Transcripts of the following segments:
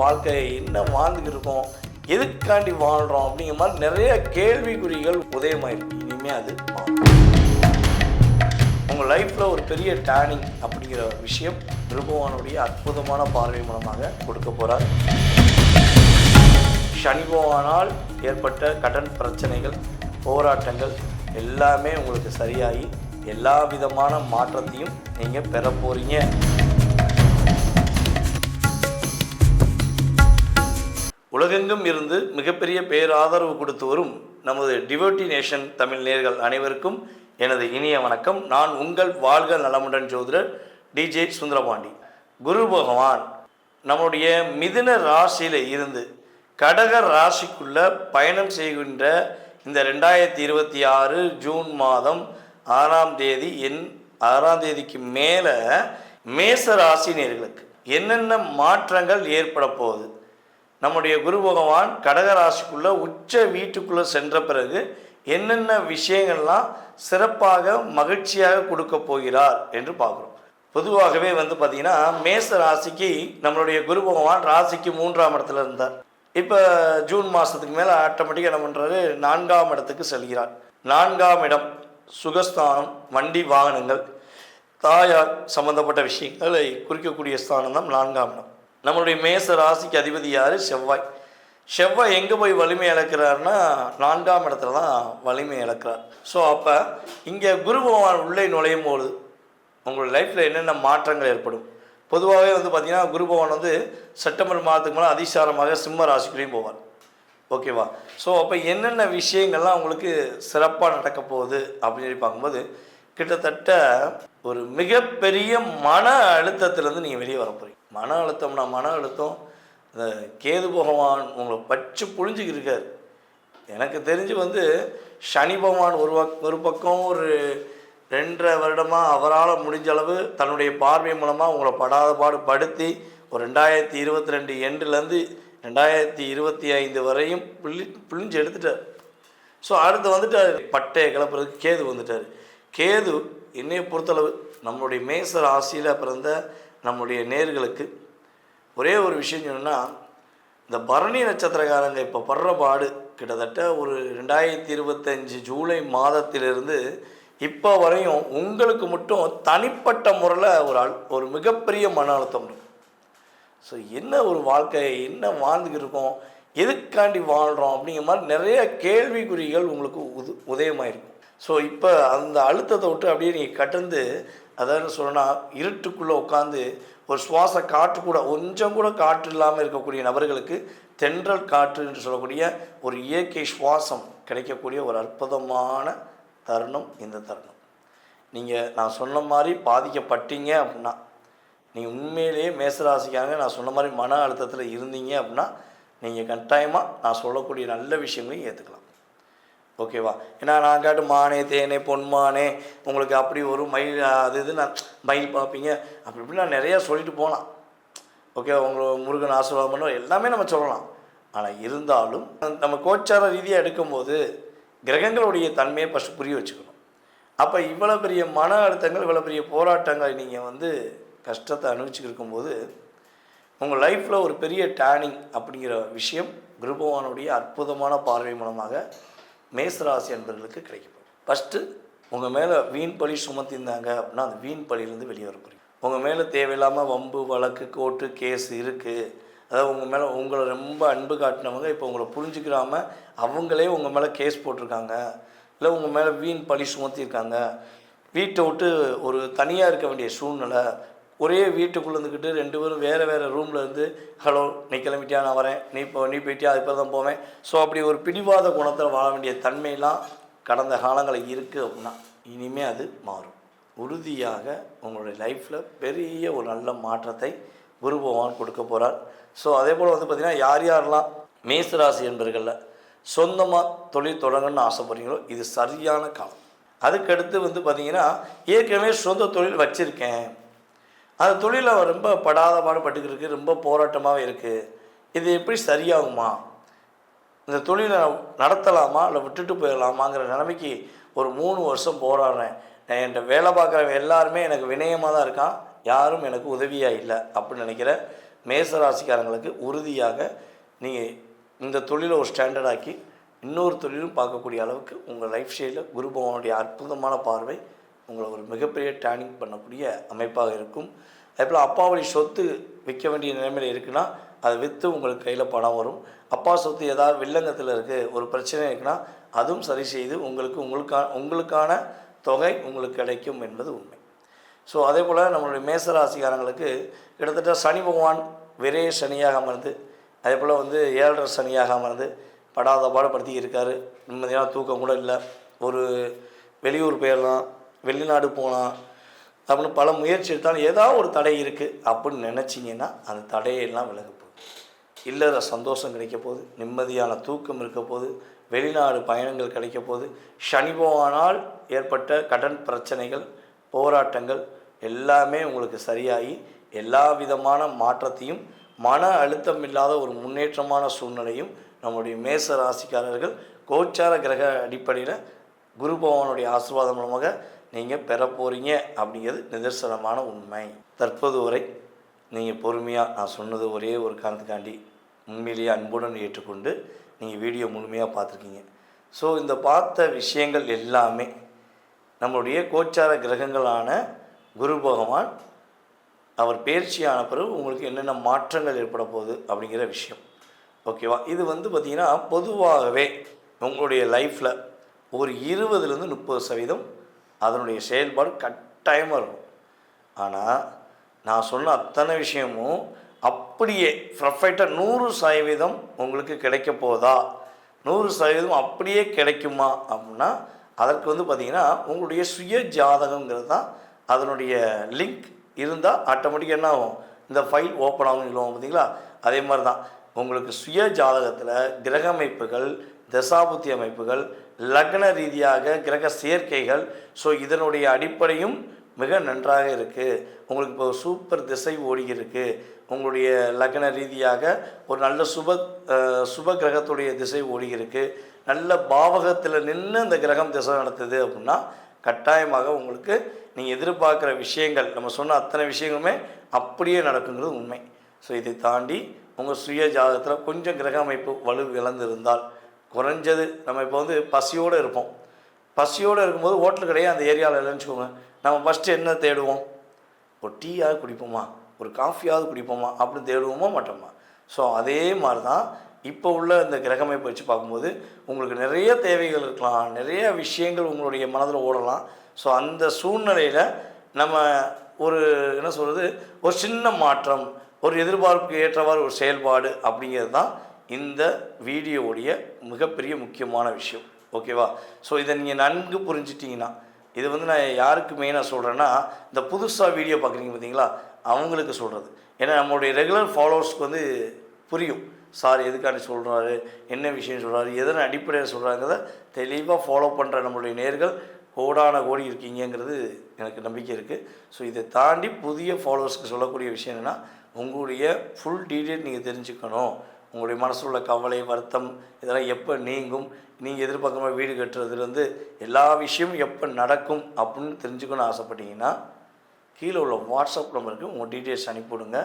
வாழ்க்கையை என்ன வாழ்ந்துக்கிட்டு இருக்கோம், எதுக்காண்டி வாழ்கிறோம் அப்படிங்கிற மாதிரி நிறைய கேள்விக்குறிகள் உதயமாயிருக்கு. இனிமேல் அது உங்கள் லைஃப்பில் ஒரு பெரிய டேர்னிங் அப்படிங்கிற விஷயம் குருபகவானுடைய அற்புதமான பார்வை மூலமாக கொடுக்க போகிறார். சனி பகவானால் ஏற்பட்ட கடன் பிரச்சனைகள், போராட்டங்கள் எல்லாமே உங்களுக்கு சரியாகி எல்லா விதமான மாற்றத்தையும் நீங்கள் பெற போகிறீங்க. உலகெங்கும் இருந்து மிகப்பெரிய பேராதரவு கொடுத்து வரும் நமது டிவோட்டி நேஷன் தமிழ் நேயர்கள் அனைவருக்கும் எனது இனிய வணக்கம். நான் உங்கள் வாழ்க நலமுடன் ஜோதிடர் டிஜே சுந்தரபாண்டி. குரு பகவான் நம்முடைய மிதுன ராசியில் இருந்து கடக ராசிக்குள்ள பயணம் செய்கின்ற இந்த 2026 ஜூன் மாதம் 6ஆம் தேதிக்கு மேலே மேச ராசி நேயர்களுக்கு என்னென்ன மாற்றங்கள் ஏற்பட போகுது, நம்முடைய குரு பகவான் கடகராசிக்குள்ளே உச்ச வீட்டுக்குள்ளே சென்ற பிறகு என்னென்ன விஷயங்கள்லாம் சிறப்பாக மகிழ்ச்சியாக கொடுக்க போகிறார் என்று பார்க்குறோம். பொதுவாகவே பார்த்திங்கன்னா மேச ராசிக்கு நம்மளுடைய குரு பகவான் ராசிக்கு 3ஆம் இடத்துல இருந்தார். இப்போ ஜூன் மாதத்துக்கு மேலே ஆட்டோமேட்டிக்காக என்ன பண்ணுறாரு, 4ஆம் இடத்துக்கு செல்கிறார். 4ஆம் இடம் சுகஸ்தானம், வண்டி வாகனங்கள், தாயார் சம்பந்தப்பட்ட விஷயங்களை குறிக்கக்கூடிய ஸ்தானம் தான் 4ஆம் இடம். நம்மளுடைய மேச ராசிக்கு அதிபதி யார்? செவ்வாய். செவ்வாய் எங்கே போய் வலிமை இழக்கிறாருன்னா 4ஆம் இடத்துல தான் வலிமை இழக்கிறார். ஸோ அப்போ இங்கே குரு பகவான் உள்ளே நுழையும் போது உங்களுடைய லைஃப்பில் என்னென்ன மாற்றங்கள் ஏற்படும். பொதுவாகவே பார்த்திங்கன்னா குரு பகவான் செப்டம்பர் மாதத்துக்கு மேலே அதிசாரமாக சிம்ம ராசிக்குள்ளேயும் போவார். ஓகேவா? ஸோ அப்போ என்னென்ன விஷயங்கள்லாம் உங்களுக்கு சிறப்பாக நடக்க போகுது அப்படின்னு சொல்லி பார்க்கும்போது கிட்டத்தட்ட ஒரு மிகப்பெரிய மன அழுத்தத்திலேருந்து நீங்கள் வெளியே வர போகிறீங்க. மன அழுத்தம் இந்த கேது பகவான் உங்களை பச்சு புழிஞ்சிக்கிட்டு இருக்கார். எனக்கு தெரிஞ்சு சனி பகவான் ஒரு பக்கம் ஒரு 2.5 வருடமாக அவரால் முடிஞ்ச அளவு தன்னுடைய பார்வை மூலமாக உங்களை படாத பாடு படுத்தி ஒரு 2022 எண்டுலேருந்து 2025 வரையும் பிழிஞ்சு எடுத்துட்டார். ஸோ அடுத்து பட்டையை கிளப்புறதுக்கு கேது வந்துட்டார். கேது என்னையை பொறுத்தளவு நம்மளுடைய மேச ராசியில் பிறந்த நம்முடைய நேர்களுக்கு ஒரே ஒரு விஷயம் சொன்னோன்னா, இந்த பரணி நட்சத்திரக்காரங்க இப்போ படுற பாடு கிட்டத்தட்ட ஒரு 2025 ஜூலை மாதத்திலிருந்து இப்போ வரையும் உங்களுக்கு மட்டும் தனிப்பட்ட முறையில் ஒரு மிகப்பெரிய மன அழுத்தம் இருக்கும். ஸோ என்ன ஒரு வாழ்க்கையை என்ன வாழ்ந்துக்கிட்டு இருக்கோம், எதுக்காண்டி வாழ்கிறோம் அப்படிங்கிற மாதிரி நிறைய கேள்விக்குறிகள் உங்களுக்கு உதயமாயிருக்கும். ஸோ இப்போ அந்த அழுத்தத்தை விட்டு அப்படியே நீங்கள் கடந்து, அதாவது சொல்லணும்னா இருட்டுக்குள்ளே உட்காந்து ஒரு சுவாச காற்று கூட கொஞ்சம் கூட காற்று இல்லாமல் இருக்கக்கூடிய நபர்களுக்கு தென்றல் காற்று என்று சொல்லக்கூடிய ஒரு இயற்கை சுவாசம் கிடைக்கக்கூடிய ஒரு அற்புதமான தருணம் இந்த தருணம். நான் சொன்ன மாதிரி பாதிக்கப்பட்டீங்க அப்படின்னா, நீங்கள் உண்மையிலேயே மேசராசிக்காக நான் சொன்ன மாதிரி மன அழுத்தத்தில் இருந்தீங்க அப்படின்னா நீங்கள் கட்டாயமாக நான் சொல்லக்கூடிய நல்ல விஷயங்களையும் ஏற்றுக்கலாம். ஓகேவா? ஏன்னா நான் காட்டு மானே தேனே பொன்மானே உங்களுக்கு அப்படி ஒரு மயில் நான் மயில் பார்ப்பீங்க அப்படி இப்படி நான் நிறையா சொல்லிட்டு போகலாம். ஓகே, உங்களை முருகன் ஆசீர்வாதம் பண்ண எல்லாமே நம்ம சொல்லலாம். ஆனால் இருந்தாலும் நம்ம கோச்சார ரீதியாக எடுக்கும்போது கிரகங்களுடைய தன்மையை ஃபஸ்ட்டு புரிய வச்சுக்கணும். அப்போ இவ்வளோ பெரிய மன அழுத்தங்கள், இவ்வளோ பெரிய போராட்டங்கள் நீங்கள் கஷ்டத்தை அனுபவிச்சுட்டு இருக்கும்போது உங்கள் லைஃப்பில் ஒரு பெரிய டேர்னிங் அப்படிங்கிற விஷயம் குரு பகவானுடைய அற்புதமான பார்வை மூலமாக மேசராசி என்பவர்களுக்கு கிடைக்கும். ஃபஸ்ட்டு உங்கள் மேலே வீண் பழி சுமத்திருந்தாங்க அப்படின்னா அந்த வீண் பழியிலேருந்து வெளியே வர போகிறீங்க. உங்கள் மேலே தேவையில்லாமல் வம்பு வழக்கு கோர்ட்டு கேஸ் இருக்குது. அதாவது உங்கள் மேலே உங்களை ரொம்ப அன்பு காட்டினவங்க இப்போ உங்களை புரிஞ்சுக்கிறாமல் அவங்களே உங்கள் மேலே கேஸ் போட்டிருக்காங்க, இல்லை உங்கள் மேலே வீண் பழி சுமத்தியிருக்காங்க. வீட்டை விட்டு ஒரு தனியாக இருக்க வேண்டிய சூழ்நிலை, ஒரே வீட்டுக்குள்ளே இருந்துக்கிட்டு 2 பேரும் வேறு ரூமில் இருந்து ஹலோ நீ கிளம்பிட்டியா, நான் வரேன், நீ போயிட்டியா, அது தான் போவேன். ஸோ அப்படி ஒரு பிடிவாத குணத்தில் வாழ வேண்டிய தன்மையெல்லாம் கடந்த காலங்களில் இருக்குது அப்படின்னா இனிமேல் அது மாறும். உறுதியாக உங்களுடைய லைஃப்பில் பெரிய ஒரு நல்ல மாற்றத்தை குரு பகவான் கொடுக்க போகிறார். ஸோ அதே போல் பார்த்திங்கன்னா யாரெல்லாம் மேசராசி என்பர்களில் சொந்தமாக தொழில் தொடங்கணும்னு ஆசைப்படுறீங்களோ இது சரியான காலம். அதுக்கடுத்து பார்த்திங்கன்னா ஏற்கனவே சொந்த தொழில் வச்சுருக்கேன், அந்த தொழிலில் ரொம்ப படாத பாடுபட்டுக்கிட்டு இருக்குது, ரொம்ப போராட்டமாகவே இருக்குது, இது எப்படி சரியாகுமா, இந்த தொழிலை நடத்தலாமா இல்லை விட்டுட்டு போயிடலாமாங்கிற நிலைமைக்கு ஒரு 3 வருஷம் போராடுறேன், என்கிட்ட வேலை பார்க்குறவங்க எல்லாருமே எனக்கு வினயமாக தான் இருக்கான், யாரும் எனக்கு உதவியாக இல்லை அப்படின்னு நினைக்கிற மேசராசிக்காரங்களுக்கு உறுதியாக நீங்கள் இந்த தொழிலை ஒரு ஸ்டாண்டர்டாக்கி இன்னொரு தொழிலும் பார்க்கக்கூடிய அளவுக்கு உங்கள் லைஃப் ஸ்டைலில் குரு பகவானுடைய அற்புதமான பார்வை உங்களை ஒரு மிகப்பெரிய டேர்னிங் பண்ணக்கூடிய அமைப்பாக இருக்கும். அதேபோல் அப்பா வழி சொத்து விற்க வேண்டிய நிலைமையில் இருக்குன்னா அதை விற்று உங்களுக்கு கையில் பணம் வரும். அப்பா சொத்து ஏதாவது வில்லங்கத்தில் இருக்குது, ஒரு பிரச்சனை இருக்குன்னா அதுவும் சரி செய்து உங்களுக்கான தொகை உங்களுக்கு கிடைக்கும் என்பது உண்மை. ஸோ அதே போல் நம்மளுடைய மேசராசிக்காரங்களுக்கு கிட்டத்தட்ட சனி பகவான் விரய சனியாக அமர்ந்து, அதே போல் 7.5 சனியாக அமர்ந்து படாத பாடுபடுத்தி இருக்கார். நிம்மதியான தூக்கம் கூட இல்லை. ஒரு வெளியூர் போயிடலாம், வெளிநாடு போகலாம் அப்படின்னு பல முயற்சி எடுத்தாலும் ஏதாவது ஒரு தடை இருக்குது அப்படின்னு நினச்சிங்கன்னா அந்த தடையெல்லாம் விலக போகுது. இல்லற சந்தோஷம் கிடைக்க போகுது, நிம்மதியான தூக்கம் இருக்க போகுது, வெளிநாடு பயணங்கள் கிடைக்க போகுது. சனி பகவானால் ஏற்பட்ட கடன் பிரச்சனைகள், போராட்டங்கள் எல்லாமே உங்களுக்கு சரியாகி எல்லா விதமான மாற்றத்தையும், மன அழுத்தம் இல்லாத ஒரு முன்னேற்றமான சூழ்நிலையும் நம்முடைய மேச ராசிக்காரர்கள் கோச்சார கிரக அடிப்படையில் குரு பகவானுடைய ஆசீர்வாதம் மூலமாக நீங்கள் பெற போகிறீங்க அப்படிங்கிறது நிதர்சனமான உண்மை. தற்போது வரை நீங்கள் பொறுமையாக நான் சொன்னது ஒரே ஒரு காரணத்துக்காண்டி உண்மையிலேயே அன்புடன் ஏற்றுக்கொண்டு நீங்கள் வீடியோ முழுமையாக பார்த்துருக்கீங்க. ஸோ இந்த பார்த்த விஷயங்கள் எல்லாமே நம்மளுடைய கோச்சார கிரகங்களான குரு பகவான் அவர் பயிற்சியான பிறகு உங்களுக்கு என்னென்ன மாற்றங்கள் ஏற்பட போகுது அப்படிங்கிற விஷயம். ஓகேவா? இது பார்த்திங்கன்னா பொதுவாகவே உங்களுடைய லைஃப்பில் ஒரு 20-30% அதனுடைய செயல்பாடு கட்டாயமாக இருக்கும். ஆனால் நான் சொன்ன அத்தனை விஷயமும் அப்படியே பர்ஃபெக்டாக 100% உங்களுக்கு கிடைக்க போதா, 100% அப்படியே கிடைக்குமா அப்படின்னா அதற்கு பார்த்திங்கன்னா உங்களுடைய சுய ஜாதகங்கிறது தான் அதனுடைய லிங்க் இருந்தால் ஆட்டோமேட்டிக்காக என்ன ஆகும், இந்த ஃபைல் ஓப்பன் ஆகும் சொல்லுவோம் பார்த்திங்களா. அதே மாதிரி தான் உங்களுக்கு சுய ஜாதகத்தில் கிரக அமைப்புகள், தசாபுத்தி அமைப்புகள், லக்ன ரீதியாக கிரக சேர்க்கைகள், ஸோ இதனுடைய அடிப்படையும் மிக நன்றாக இருக்குது. உங்களுக்கு இப்போ சூப்பர் திசை ஓடிக்கிருக்கு. உங்களுடைய லக்ன ரீதியாக ஒரு நல்ல சுப கிரகத்துடைய திசை ஓடிக்கிருக்கு. நல்ல பாவகத்தில் நின்று அந்த கிரகம் திசை நடத்துது அப்படின்னா கட்டாயமாக உங்களுக்கு நீங்கள் எதிர்பார்க்குற விஷயங்கள், நம்ம சொன்ன அத்தனை விஷயங்களுமே அப்படியே நடக்குங்கிறது உண்மை. ஸோ இதை தாண்டி உங்கள் சுய ஜாதகத்தில் கொஞ்சம் கிரக அமைப்பு வலு இழந்திருந்தால், குறைஞ்சது நம்ம இப்போ பசியோடு இருப்போம். பசியோடு இருக்கும்போது ஹோட்டல் கடையே அந்த ஏரியாவில் இல்லைன்னு வச்சுக்கோங்க, நம்ம ஃபஸ்ட்டு என்ன தேடுவோம்? ஒரு டீயாவது குடிப்போமா, ஒரு காஃபியாவது குடிப்போமா அப்படின்னு தேடுவோமா மாட்டோமா? ஸோ அதே மாதிரி தான் இப்போ உள்ள இந்த கிரகமைப்பை வச்சு பார்க்கும்போது உங்களுக்கு நிறைய தேவைகள் இருக்கலாம், நிறைய விஷயங்கள் உங்களுடைய மனதில் ஓடலாம். ஸோ அந்த சூழ்நிலையில் நம்ம ஒரு என்ன சொல்கிறது, ஒரு சின்ன மாற்றம், ஒரு எதிர்பார்ப்புக்கு ஏற்றவாறு ஒரு செயல்பாடு அப்படிங்கிறது தான் இந்த வீடியோவுடைய மிகப்பெரிய முக்கியமான விஷயம். ஓகேவா? ஸோ இதை நீங்கள் நன்கு புரிஞ்சிட்டிங்கன்னா, இது நான் யாருக்கு மெயினாக சொல்கிறேன்னா, இந்த புதுசாக வீடியோ பார்க்குறீங்க பார்த்தீங்களா, அவங்களுக்கு சொல்கிறது. ஏன்னா நம்மளுடைய ரெகுலர் ஃபாலோவர்ஸ்க்கு புரியும், சார் எதுக்காண்டி சொல்கிறாரு, என்ன விஷயம் சொல்கிறாரு, எதனை அடிப்படையில் சொல்கிறாங்கிறத தெளிவாக ஃபாலோ பண்ணுற நம்மளுடைய நேர்கள் கோடான கோடி இருக்கீங்கிறது எனக்கு நம்பிக்கை இருக்குது. ஸோ இதை தாண்டி புதிய ஃபாலோவர்ஸ்க்கு சொல்லக்கூடிய விஷயம் என்னென்னா, உங்களுடைய ஃபுல் டீட்டெயில் நீங்கள் தெரிஞ்சுக்கணும். உங்களுடைய மனசில் உள்ள கவலை, வருத்தம் இதெல்லாம் எப்போ நீங்கும், நீங்கள் எதிர்பார்க்காம வீடு கட்டுறதுலேருந்து எல்லா விஷயமும் எப்போ நடக்கும் அப்படின்னு தெரிஞ்சுக்கணும்னு ஆசைப்பட்டீங்கன்னா கீழே உள்ள வாட்ஸ்அப் நம்பருக்கு உங்கள் டீட்டெயில்ஸ் அனுப்பிவிடுங்க.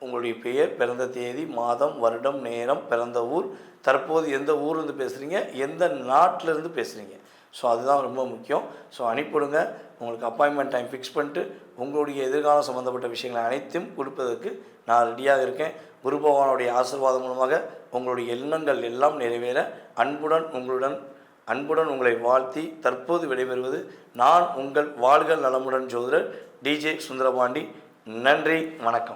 உங்களுடைய பெயர், பிறந்த தேதி, மாதம், வருடம், நேரம், பிறந்த ஊர், தற்போது எந்த ஊர்லேருந்து பேசுகிறீங்க, எந்த நாட்டிலேருந்து பேசுகிறீங்க. ஸோ அதுதான் ரொம்ப முக்கியம். ஸோ அனுப்பிவிடுங்க. உங்களுக்கு அப்பாயின்மெண்ட் டைம் ஃபிக்ஸ் பண்ணிட்டு உங்களுடைய எதிர்காலம் சம்மந்தப்பட்ட விஷயங்களை அனைத்தும் கொடுப்பதற்கு நான் ரெடியாக இருக்கேன். குரு பகவானுடைய ஆசீர்வாதம் மூலமாக உங்களுடைய எண்ணங்கள் எல்லாம் நிறைவேற அன்புடன் உங்களை வாழ்த்தி தற்போது விடைபெறுவது நான் உங்கள் வாழ்க நலமுடன் ஜோதிடர் டிஜே சுந்தரபாண்டி. நன்றி, வணக்கம்.